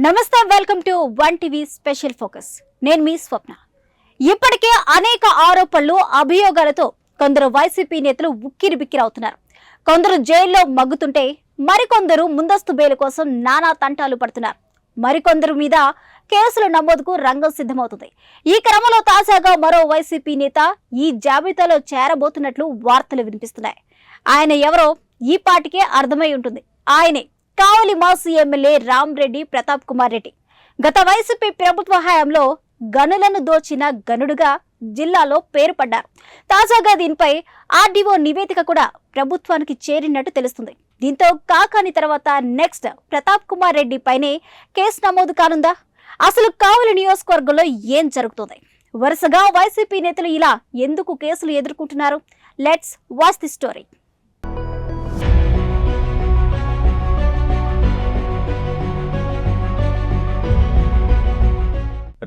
నమస్తే, welcome to one TV special focus. నేను మీ స్వప్న. ఇప్పటికే అనేక ఆరోపణలు, అభియోగాలతో కొందరు వైసీపీ నేతలు ఉక్కిరిబిక్కిరవుతున్నారు. కొందరు జైల్లో మగ్గుతుంటే మరికొందరు ముందస్తు బెయిల్ కోసం నానా తంటాలు పడుతున్నారు. మరికొందరు మీద కేసుల నమోదుకు రంగం సిద్ధమవుతుంది. ఈ క్రమంలో తాజాగా మరో వైసీపీ నేత ఈ జాబితాలో చేరబోతున్నట్లు వార్తలు వినిపిస్తున్నాయి. ఆయన ఎవరో ఈ పాటికే అర్థమై ఉంటుంది. ఆయనే కావలి మాజీ ఎమ్మెల్యే రామరెడ్డి ప్రతాప్ కుమార్ రెడ్డి. గత వైసీపీ ప్రభుత్వ హయాంలో గనులను దోచిన గనుడుగా జిల్లాలో పేరు పడ్డారు. తాజాగా దీనిపై ఆర్డీఓ నివేదిక కూడా ప్రభుత్వానికి చేరినట్టు తెలుస్తుంది. దీంతో కాకాని తర్వాత నెక్స్ట్ ప్రతాప్ కుమార్ రెడ్డి పైనే కేసు నమోదు కానుందా? అసలు కావలి నియోజకవర్గంలో ఏం జరుగుతుంది? వరుసగా వైసీపీ నేతలు ఇలా ఎందుకు కేసులు ఎదుర్కొంటున్నారు? Let's watch the story.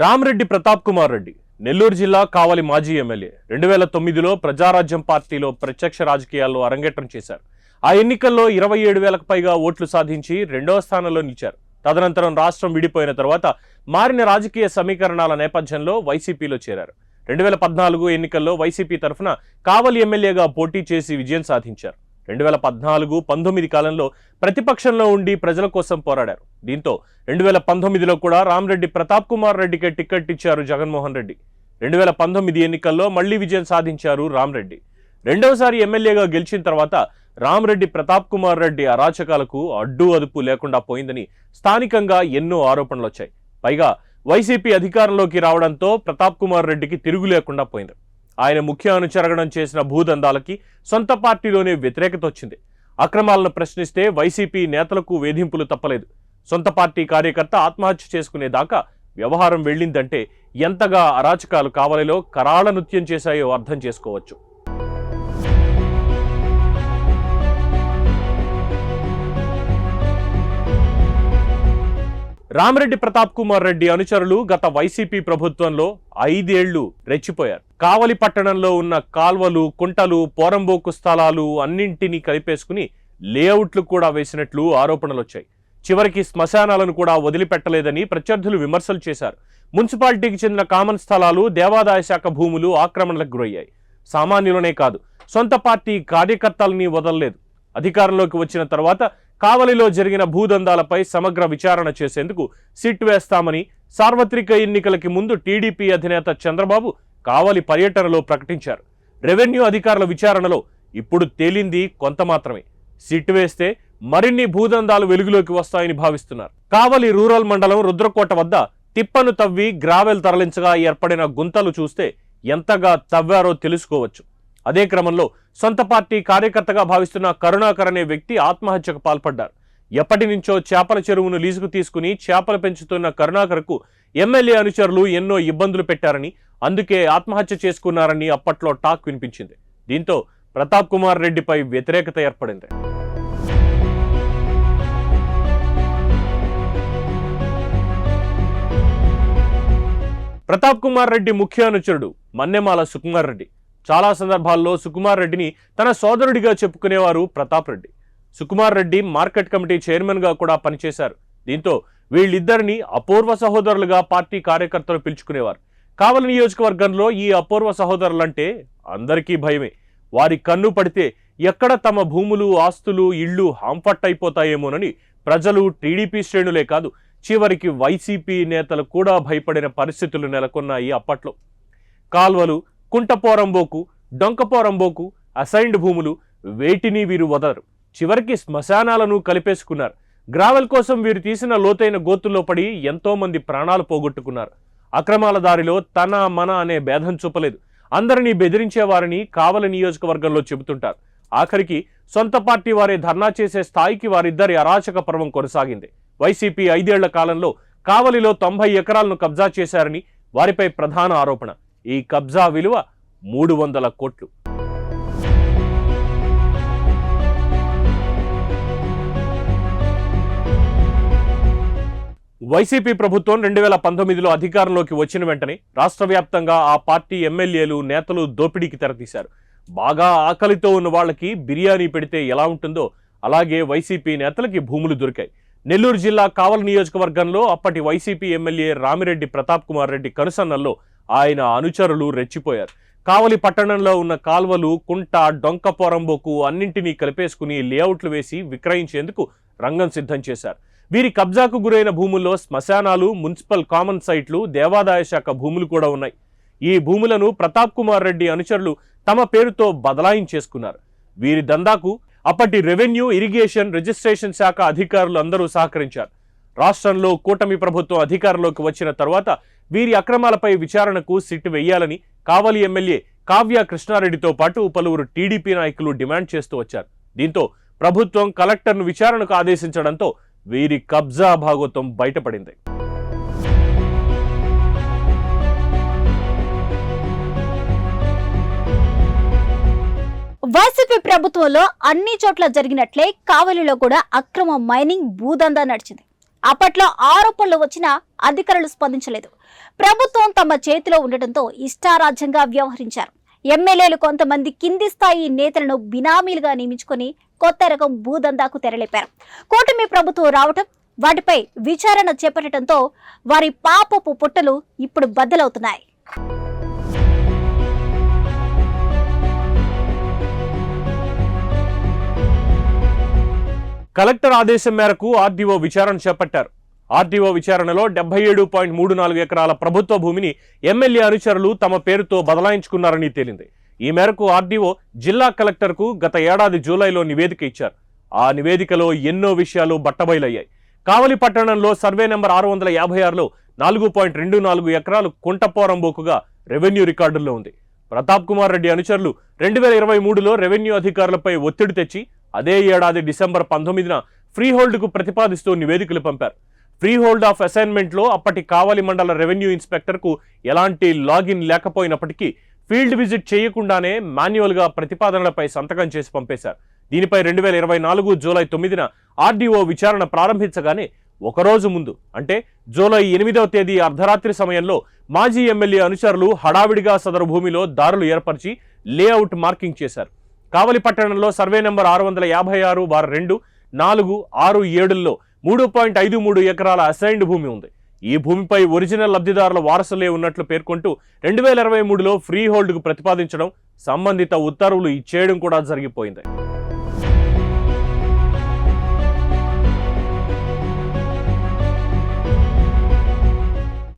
Rama Reddy Pratap Kumar Reddy Nellore జిల్లా కావలి మాజీ ఎమ్మెల్యే. 2009లో ప్రజారాజ్యం పార్టీలో ప్రత్యక్ష రాజకీయాల్లో అరంగేట్రం చేశారు. ఆ ఎన్నికల్లో 27,000కు పైగా ఓట్లు సాధించి 2వ స్థానంలో నిలిచారు. తదనంతరం రాష్ట్రం విడిపోయిన తర్వాత మారిన రాజకీయ సమీకరణాల నేపథ్యంలో వైసీపీలో చేరారు. 2014 ఎన్నికల్లో వైసీపీ తరఫున కావలి ఎమ్మెల్యేగా పోటీ చేసి విజయం సాధించారు. 2014-19 కాలంలో ప్రతిపక్షంలో ఉండి ప్రజల కోసం పోరాడారు. దీంతో 2019లో కూడా రామరెడ్డి ప్రతాప్ కుమార్ రెడ్డికి టికెట్ ఇచ్చారు జగన్మోహన్ రెడ్డి. 2019 ఎన్నికల్లో మళ్లీ విజయం సాధించారు రామరెడ్డి. రెండవసారి ఎమ్మెల్యేగా గెలిచిన తర్వాత రామరెడ్డి ప్రతాప్ కుమార్ రెడ్డి అరాచకాలకు అడ్డు అదుపు లేకుండా పోయిందని స్థానికంగా ఎన్నో ఆరోపణలు వచ్చాయి. పైగా వైసీపీ అధికారంలోకి రావడంతో ప్రతాప్ కుమార్ రెడ్డికి తిరుగు లేకుండా పోయింది. ఆయన ముఖ్య అనుచరగణం చేసిన భూదందాలకి సొంత పార్టీలోనే వ్యతిరేకత వచ్చింది. అక్రమాలను ప్రశ్నిస్తే వైసీపీ నేతలకు వేధింపులు తప్పలేదు. సొంత పార్టీ కార్యకర్త ఆత్మహత్య చేసుకునేదాకా వ్యవహారం వెళ్ళిందంటే ఎంతగా అరాచకాలు కావలిలో కరాళ నృత్యం చేశాయో అర్థం చేసుకోవచ్చు. రామరెడ్డి ప్రతాప్ కుమార్ రెడ్డి అనుచరులు గత వైసీపీ ప్రభుత్వంలో 5 ఏళ్లు రెచ్చిపోయారు. కావలి పట్టణంలో ఉన్న కాల్వలు, కుంటలు, పోరంబోకు స్థలాలు అన్నింటినీ కలిపేసుకుని లేఅవుట్లు కూడా వేసినట్లు ఆరోపణలు వచ్చాయి. చివరికి శ్మశానాలను కూడా వదిలిపెట్టలేదని ప్రత్యర్థులు విమర్శలు చేశారు. మున్సిపాలిటీకి చెందిన కామన్ స్థలాలు, దేవాదాయ శాఖ భూములు ఆక్రమణలకు గురయ్యాయి. సామాన్యులనే కాదు, సొంత పార్టీ కార్యకర్తలని వదలలేదు. అధికారంలోకి వచ్చిన తర్వాత కావలిలో జరిగిన భూదందాలపై సమగ్ర విచారణ చేసేందుకు సిట్ వేస్తామని సార్వత్రిక ఎన్నికలకి ముందు టీడీపీ అధినేత చంద్రబాబు కావలి పర్యటనలో ప్రకటించారు. రెవెన్యూ అధికారుల విచారణలో ఇప్పుడు తేలింది కొంత మాత్రమే. సిట్ వేస్తే మరిన్ని భూదందాలు వెలుగులోకి వస్తాయని భావిస్తున్నారు. కావలి రూరల్ మండలం రుద్రకోట వద్ద తిప్పను తవ్వి గ్రావెల్ తరలించగా ఏర్పడిన గుంతలు చూస్తే ఎంతగా తవ్వారో తెలుసుకోవచ్చు. అదే క్రమంలో సొంత పార్టీ కార్యకర్తగా భావిస్తున్న కరుణాకర్ అనే వ్యక్తి ఆత్మహత్యకు పాల్పడ్డారు. ఎప్పటి నుంచో చేపల చెరువును లీజుకు తీసుకుని చేపలు పెంచుతున్న కరుణాకర్కు ఎమ్మెల్యే అనుచరులు ఎన్నో ఇబ్బందులు పెట్టారని, అందుకే ఆత్మహత్య చేసుకున్నారని అప్పట్లో టాక్ వినిపించింది. దీంతో ప్రతాప్ కుమార్ రెడ్డిపై వ్యతిరేకత ఏర్పడింది. ప్రతాప్ కుమార్ రెడ్డి ముఖ్య అనుచరుడు మన్నెమాల సుకుమార్ రెడ్డి. చాలా సందర్భాల్లో సుకుమార్ రెడ్డిని తన సోదరుడిగా చెప్పుకునేవారు ప్రతాప్ రెడ్డి. సుకుమార్ రెడ్డి మార్కెట్ కమిటీ చైర్మన్గా కూడా పనిచేశారు. దీంతో వీళ్ళిద్దరిని అపూర్వ సహోదరులుగా పార్టీ కార్యకర్తలు పిలుచుకునేవారు. కావలి నియోజకవర్గంలో ఈ అపూర్వ సహోదరులంటే అందరికీ భయమే. వారి కన్ను పడితే ఎక్కడ తమ భూములు, ఆస్తులు, ఇళ్లు హాంఫట్ అయిపోతాయేమోనని ప్రజలు, టీడీపీ శ్రేణులే కాదు, చివరికి వైసీపీ నేతలు కూడా భయపడిన పరిస్థితులు నెలకొన్నాయి అప్పట్లో. కాల్వలు, కుంటపోరంబోకు, డొంకపోరంబోకు, అసైన్డ్ భూములు వేటిని వీరు వదలరు. చివరికి శ్మశానాలను కలిపేసుకున్నారు. గ్రావెల్ కోసం వీరు తీసిన లోతైన గోతుల్లో పడి ఎంతో మంది ప్రాణాలు పోగొట్టుకున్నారు. అక్రమాల దారిలో తన మన అనే భేదం చూపలేదు. అందరినీ బెదిరించేవారని కావలి నియోజకవర్గంలో చెబుతుంటారు. ఆఖరికి సొంత పార్టీ వారే ధర్నా చేసే స్థాయికి వారిద్దరి అరాచక పర్వం కొనసాగింది. వైసీపీ 5 ఏళ్ల కాలంలో కావలిలో 90 ఎకరాలను కబ్జా చేశారని వారిపై ప్రధాన ఆరోపణ. ఈ కబ్జా విలువ 300 కోట్లు. వైసీపీ ప్రభుత్వం 2019లో అధికారంలోకి వచ్చిన వెంటనే రాష్ట్ర వ్యాప్తంగా ఆ పార్టీ ఎమ్మెల్యేలు, నేతలు దోపిడీకి తెరతీశారు. బాగా ఆకలితో ఉన్న వాళ్ళకి బిర్యానీ పెడితే ఎలా ఉంటుందో అలాగే వైసీపీ నేతలకి భూములు దొరికాయి. నెల్లూరు జిల్లా కావలి నియోజకవర్గంలో అప్పటి వైసీపీ ఎమ్మెల్యే రామిరెడ్డి ప్రతాప్ కుమార్ రెడ్డి కనుసన్నల్లో ఆయన అనుచరులు రెచ్చిపోయారు. కావలి పట్టణంలో ఉన్న కాల్వలు, కుంట, డొంక పోరంబోకు అన్నింటినీ కలిపేసుకుని లేఅవుట్లు వేసి విక్రయించేందుకు రంగం సిద్ధం చేశారు. వీరి కబ్జాకు గురైన భూముల్లో శ్మశానాలు, మున్సిపల్ కామన్ సైట్లు, దేవాదాయ శాఖ భూములు కూడా ఉన్నాయి. ఈ భూములను ప్రతాప్ కుమార్ రెడ్డి అనుచరులు తమ పేరుతో బదలాయించేసుకున్నారు. వీరి దందాకు అప్పటి రెవెన్యూ, ఇరిగేషన్, రిజిస్ట్రేషన్ శాఖ అధికారులు అందరూ సహకరించారు. రాష్ట్రంలో కూటమి ప్రభుత్వం అధికారంలోకి వచ్చిన తర్వాత వీరి అక్రమాలపై విచారణకు సిట్ వెయ్యాలని కావలి ఎమ్మెల్యే కావ్య కృష్ణారెడ్డితో పాటు పలువురు టీడీపీ నాయకులు డిమాండ్ చేస్తూ వచ్చారు. దీంతో ప్రభుత్వం కలెక్టర్ను విచారణకు ఆదేశించడంతో వీరి కబ్జా భాగోతం బయటపడింది. వైసీపీ ప్రభుత్వంలో అన్ని చోట్ల జరిగినట్లే కావలిలో కూడా అక్రమ మైనింగ్ భూదందా నడిచింది. అప్పట్లో ఆరోపణలు వచ్చినా అధికారులు స్పందించలేదు. ప్రభుత్వం తమ చేతిలో ఉండటంతో ఇష్టారాజ్యంగా వ్యవహరించారు. ఎమ్మెల్యేలు కొంతమంది కింది స్థాయి నేతలను బినామీలుగా నియమించుకొని కొత్త రకం భూదందాకు తెరలేపారు. కూటమి ప్రభుత్వం రావటం, వాటిపై విచారణ చేపట్టడంతో వారి పాపపు పుట్టలు ఇప్పుడు బద్దలవుతున్నాయి. కలెక్టర్ ఆదేశం మేరకు ఆర్డీఓ విచారణ చేపట్టారు. ఆర్డీఓ విచారణలో 77.34 ఎకరాల ప్రభుత్వ భూమిని ఎమ్మెల్యే అనుచరులు తమ పేరుతో బదలాయించుకున్నారని తేలింది. ఈ మేరకు ఆర్డీఓ జిల్లా కలెక్టర్కు గత ఏడాది జూలైలో నివేదిక ఇచ్చారు. ఆ నివేదికలో ఎన్నో విషయాలు బట్టబయలయ్యాయి. కావలి పట్టణంలో సర్వే నెంబర్ 656లో 4.24 ఎకరాలు కుంటపోరంబోకుగా రెవెన్యూ రికార్డుల్లో ఉంది. ప్రతాప్ కుమార్ రెడ్డి అనుచరులు 2023లో రెవెన్యూ అధికారులపై ఒత్తిడి తెచ్చి అదే ఏడాది డిసెంబర్ 19న ఫ్రీహోల్డ్కు ప్రతిపాదిస్తూ నివేదికలు పంపారు. ఫ్రీహోల్డ్ ఆఫ్ అసైన్మెంట్లో అప్పటి కావలి మండల రెవెన్యూ ఇన్స్పెక్టర్కు ఎలాంటి లాగిన్ లేకపోయినప్పటికీ ఫీల్డ్ విజిట్ చేయకుండానే మాన్యువల్గా ప్రతిపాదనలపై సంతకం చేసి పంపేశారు. దీనిపై 2024 జూలై 9న ఆర్డీఓ విచారణ ప్రారంభించగానే ఒకరోజు ముందు అంటే జూలై 8వ తేదీ అర్ధరాత్రి సమయంలో మాజీ ఎమ్మెల్యే అనుచరులు హడావిడిగా సదరు భూమిలో దారులు ఏర్పరిచి లేఅవుట్ మార్కింగ్ చేశారు. కావలి పట్టణంలో సర్వే నెంబర్ 656/2, 4, 6, 7లో 3.53 ఎకరాల అసైన్డ్ భూమి ఉంది. ఈ భూమిపై ఒరిజినల్ లబ్ధిదారుల వారసులే ఉన్నట్లు పేర్కొంటూ 2023లో ఫ్రీ హోల్డ్కు ప్రతిపాదించడం, సంబంధిత ఉత్తర్వులు ఇచ్చేయడం కూడా జరిగిపోయింది.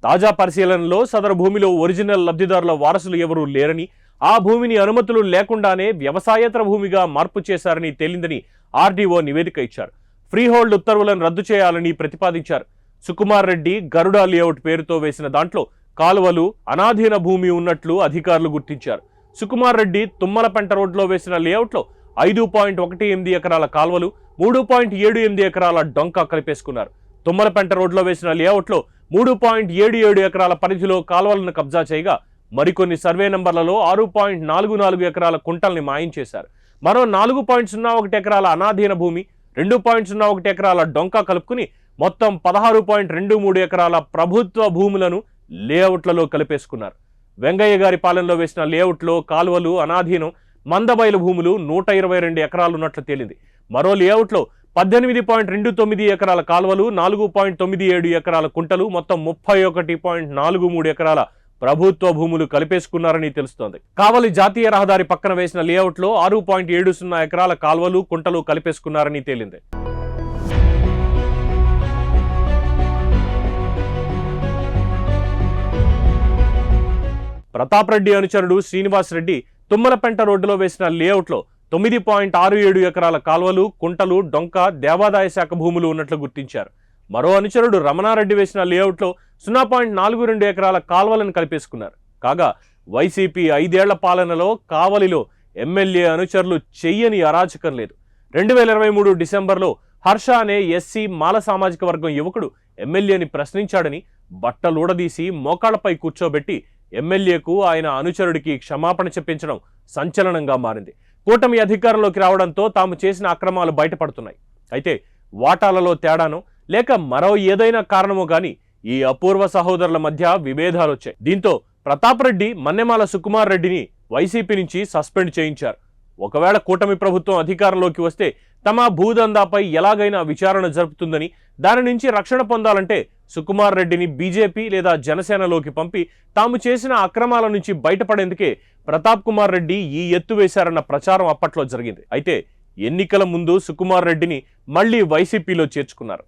తాజా పరిశీలనలో సదరు భూమిలో ఒరిజినల్ లబ్ధిదారుల వారసులు ఎవరూ లేరని, ఆ భూమిని అనుమతులు లేకుండానే వ్యవసాయేతర భూమిగా మార్పు చేశారని తేలిందని ఆర్డీఓ నివేదిక ఇచ్చారు. ఫ్రీహోల్డ్ ఉత్తర్వులను రద్దు చేయాలని ప్రతిపాదించారు. సుకుమార్ రెడ్డి గరుడ లేఅవుట్ పేరుతో వేసిన దాంట్లో కాలువలు, అనాధీన భూమి ఉన్నట్లు అధికారులు గుర్తించారు. సుకుమార్ రెడ్డి తుమ్మలపెంట రోడ్లో వేసిన లేఅవుట్లో 5.18 ఎకరాల కాలువలు, 3.78 ఎకరాల డొంక కలిపేసుకున్నారు. తుమ్మలపెంట రోడ్లో వేసిన లేఅవుట్లో 3.77 ఎకరాల పరిధిలో కాలువలను కబ్జా చేయగా మరికొన్ని సర్వే నంబర్లలో 6.44 ఎకరాల కుంటల్ని మాయం చేశారు. మరో 4.01 ఎకరాల అనాధీన భూమి, 2.01 ఎకరాల డొంక కలుపుకుని మొత్తం 16.23 ఎకరాల ప్రభుత్వ భూములను లేఅవుట్లలో కలిపేసుకున్నారు. వెంగయ్య గారి పాలనలో వేసిన లేఅవుట్లో కాలువలు, అనాధీనం, మందబయలు భూములు 122 ఎకరాలున్నట్లు తేలింది. మరో లేఅవుట్లో 18.29 ఎకరాల కాలువలు, 4.97 ఎకరాల కుంటలు, మొత్తం 31.43 ఎకరాల ప్రభుత్వ భూములు కలిపేసుకున్నారని తెలుస్తోంది. కావలి జాతీయ రహదారి పక్కన వేసిన లేఅవుట్లో 6.70 ఎకరాల కాల్వలు, కుంటలు కలిపేసుకున్నారని తేలింది. ప్రతాప్ రెడ్డి అనుచరుడు శ్రీనివాస్ రెడ్డి తుమ్మలపెంట రోడ్డులో వేసిన లేఅవుట్లో 9.67 ఎకరాల కాల్వలు, కుంటలు, డొంక, దేవాదాయ శాఖ భూములు ఉన్నట్లు గుర్తించారు. మరో అనుచరుడు రమణారెడ్డి వేసిన లేఅవుట్లో 0.42 ఎకరాల కాల్వలను కలిపేసుకున్నారు. కాగా వైసీపీ 5 ఏళ్ల పాలనలో కావలిలో ఎమ్మెల్యే అనుచరులు చెయ్యని అరాచకం లేదు. 2023 డిసెంబర్లో హర్ష అనే ఎస్సీ మాల సామాజిక వర్గం యువకుడు ఎమ్మెల్యేని ప్రశ్నించాడని బట్టలూడదీసి మోకాళ్లపై కూర్చోబెట్టి ఎమ్మెల్యేకు, ఆయన అనుచరుడికి క్షమాపణ చెప్పించడం సంచలనంగా మారింది. కూటమి అధికారంలోకి రావడంతో తాము చేసిన అక్రమాలు బయటపడుతున్నాయి. అయితే వాటాలలో తేడానో లేక మరో ఏదైనా కారణమో గాని ఈ అపూర్వ సహోదరుల మధ్య విభేదాలు వచ్చాయి. దీంతో ప్రతాప్ రెడ్డి, మన్నెమాల సుకుమార్ రెడ్డిని వైసీపీ నుంచి సస్పెండ్ చేయించారు. ఒకవేళ కూటమి ప్రభుత్వం అధికారంలోకి వస్తే తమ భూదందాపై ఎలాగైనా విచారణ జరుపుతుందని, దాని నుంచి రక్షణ పొందాలంటే సుకుమార్ రెడ్డిని బీజేపీ లేదా జనసేనలోకి పంపి తాము చేసిన అక్రమాల నుంచి బయటపడేందుకే ప్రతాప్ కుమార్ రెడ్డి ఈ ఎత్తు వేశారన్న ప్రచారం అప్పట్లో జరిగింది. అయితే ఎన్నికల ముందు సుకుమార్ రెడ్డిని మళ్లీ వైసీపీలో చేర్చుకున్నారు.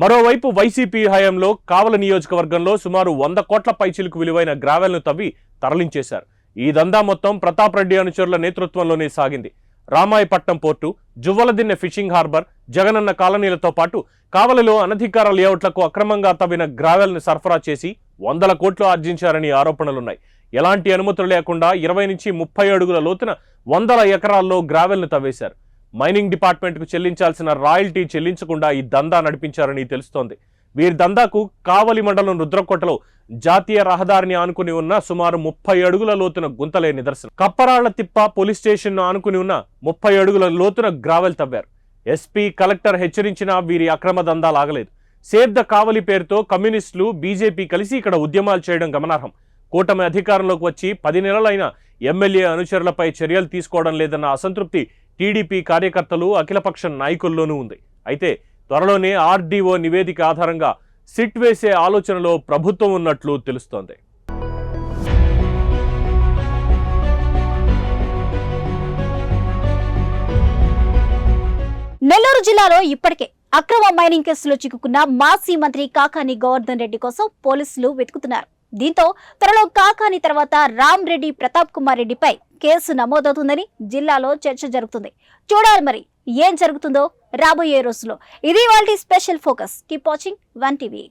మరోవైపు వైసీపీ హయాంలో కావలి నియోజకవర్గంలో సుమారు 100 కోట్ల పైచిలకు విలువైన గ్రావెల్ను తవ్వి తరలించేశారు. ఈ దందా మొత్తం ప్రతాప్ రెడ్డి అనుచరుల నేతృత్వంలోనే సాగింది. Ramayapatnam port, Juvvaladinne fishing harbour, Jagananna కాలనీలతో పాటు కావలిలో అనధికార లేఅవుట్లకు అక్రమంగా తవ్విన గ్రావెల్ను సరఫరా చేసి 100 కోట్లు ఆర్జించారని ఆరోపణలున్నాయి. ఎలాంటి అనుమతులు లేకుండా 20 నుంచి 30 అడుగుల లోతున 100 ఎకరాల్లో గ్రావెల్ను తవ్వేశారు. మైనింగ్ డిపార్ట్మెంట్కు చెల్లించాల్సిన రాయల్టీ చెల్లించకుండా ఈ దందా నడిపించారని తెలుస్తోంది. వీరి దందాకు కావలి మండలం రుద్రకోటలో జాతీయ రహదారిని ఆనుకుని ఉన్న సుమారు 30 అడుగుల లోతున గుంతలే నిదర్శనం. కప్పరాళ్ల తిప్ప పోలీస్ స్టేషన్ను ఆనుకుని ఉన్న 30 అడుగుల లోతున గ్రావెల్ తవ్వారు. ఎస్పీ, కలెక్టర్ హెచ్చరించినా వీరి అక్రమ దందా లాగలేదు. సేవ్ ద కావలి పేరుతో కమ్యూనిస్టులు, బీజేపీ కలిసి ఇక్కడ ఉద్యమాలు చేయడం గమనార్హం. కూటమి అధికారంలోకి వచ్చి 10 నెలలైన ఎమ్మెల్యే అనుచరులపై చర్యలు తీసుకోవడం లేదన్న అసంతృప్తి టీడీపీ కార్యకర్తలు, అఖిలపక్ష నాయకుల్లోనూ ఉంది. అయితే త్వరలోనే ఆర్డీఓ నివేదిక ఆధారంగా సిట్ వేసే ఆలోచనలో ప్రభుత్వం ఉన్నట్లు తెలుస్తోంది. నెల్లూరు జిల్లాలో ఇప్పటికే అక్రమ మైనింగ్ కేసులో చిక్కుకున్న మాజీ మంత్రి కాకాని గోవర్ధన్ రెడ్డి కోసం పోలీసులు వెతుకుతున్నారు. దీంతో త్వరలో కాకాని తర్వాత రామ్ రెడ్డి, ప్రతాప్ కుమార్ రెడ్డిపై కేసు నమోదవుతుందని జిల్లాలో చర్చ జరుగుతుంది. చూడాలి మరి ఏం జరుగుతుందో రాబోయే రోజుల్లో. ఇది వాళ్ళ special focus. Keep watching 1 TV.